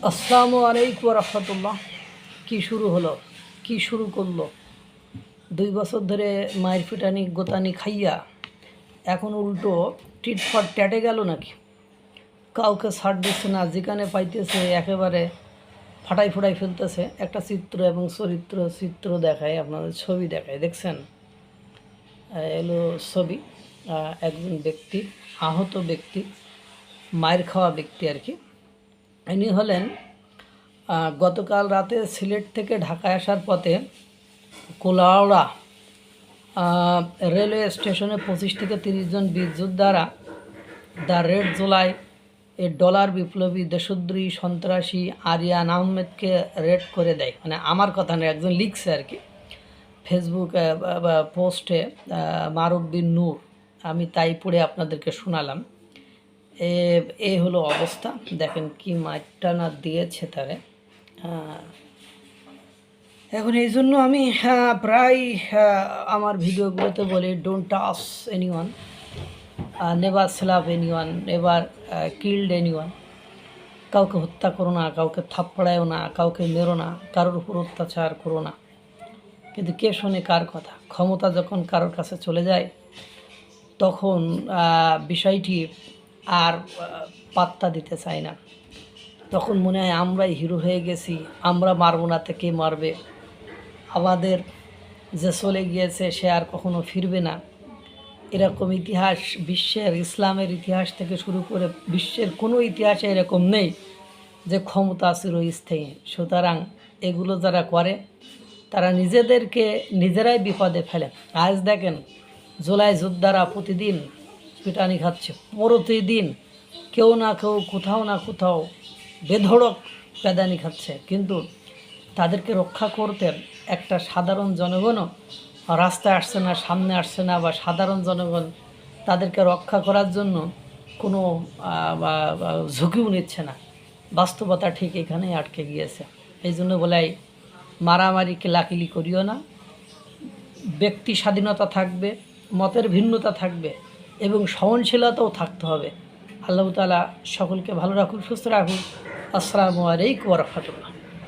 আসসালামু আলাইকুম রহমতুল্লাহ। কি শুরু হলো, কি শুরু করলো? 2 বছর ধরে মায়ের পিটানি গোতানি খাইয়া এখন উল্টো টিট ফট ট্যাটে গেল নাকি? কাউকে ছাড় দিচ্ছে না, যেখানে পাইতেছে একেবারে ফাটাই ফুটাই ফেলতেছে। একটা চিত্র এবং চিত্র দেখায়, আপনাদের ছবি দেখায়, দেখছেন? এলো ছবি একজন ব্যক্তি, আহত ব্যক্তি, মায়ের খাওয়া ব্যক্তি আর কি। ইনি হলেন গতকাল রাতে সিলেট থেকে ঢাকায় আসার পথে কোলাউড়া রেলওয়ে স্টেশনে 25 থেকে 30 জন বীর যোদ্ধারা দ্য রেড জুলাই ডলার বিপ্লবী দেশদ্রোহী সন্ত্রাসী আরিয়ান আহমেদকে রেড করে দেয়। মানে আমার কথা না, একজন লিখছে আর কি ফেসবুক পোস্টে, মারুফ বিন নূর। আমি তাই পড়ে আপনাদেরকে শোনালাম। এ হলো অবস্থা, দেখেন কি মাইটটা না দিয়েছে তারে। এখন এই জন্য আমি প্রায় আমার ভিডিওগুলোতে বলি, don't touch anyone, never slap anyone, never killed anyone. কাউকে হত্যা করো না, কাউকে থাপ্পড়ায়ও না, কাউকে মেরো না, কারোর উপর অত্যাচার করো না। কিন্তু কে শোনে কার কথা? ক্ষমতা যখন কারোর কাছে চলে যায় তখন বিষয়টি আর পাত্তা দিতে চায় না। তখন মনে হয় আমরাই হিরো হয়ে গেছি, আমরা মারব না তো কে মারবে? আমাদের যে চলে গিয়েছে সে আর কখনো ফিরবে না। এরকম ইতিহাস বিশ্বের, ইসলামের ইতিহাস থেকে শুরু করে বিশ্বের কোনো ইতিহাসে এরকম নেই যে ক্ষমতা চিরস্থায়ী। সুতরাং এগুলো যারা করে তারা নিজেদেরকে নিজেরাই বিপদে ফেলে। আজ দেখেন জুলাই যোদ্ধারা প্রতিদিন পিটানি খাচ্ছে, প্রতিদিন কেউ না কেউ কোথাও না কোথাও বেধড়ক পেদানি খাচ্ছে, কিন্তু তাদেরকে রক্ষা করতে একটা সাধারণ জনগণও রাস্তায় আসছে না, সামনে আসছে না, বা সাধারণ জনগণ তাদেরকে রক্ষা করার জন্য কোনো ঝুঁকিও নিচ্ছে না। বাস্তবতা ঠিক এখানেই আটকে গিয়েছে। এই জন্য বলাই, মারামারি কিলাকিলি করিও না। ব্যক্তি স্বাধীনতা থাকবে, মতের ভিন্নতা থাকবে এবং সহনশীলতাও থাকতে হবে। আল্লাহ তাআলা সকলকে ভালো রাখুন, সুস্থ রাখুন। আসসালামু আলাইকুম ওয়া রাহমাতুল্লাহ।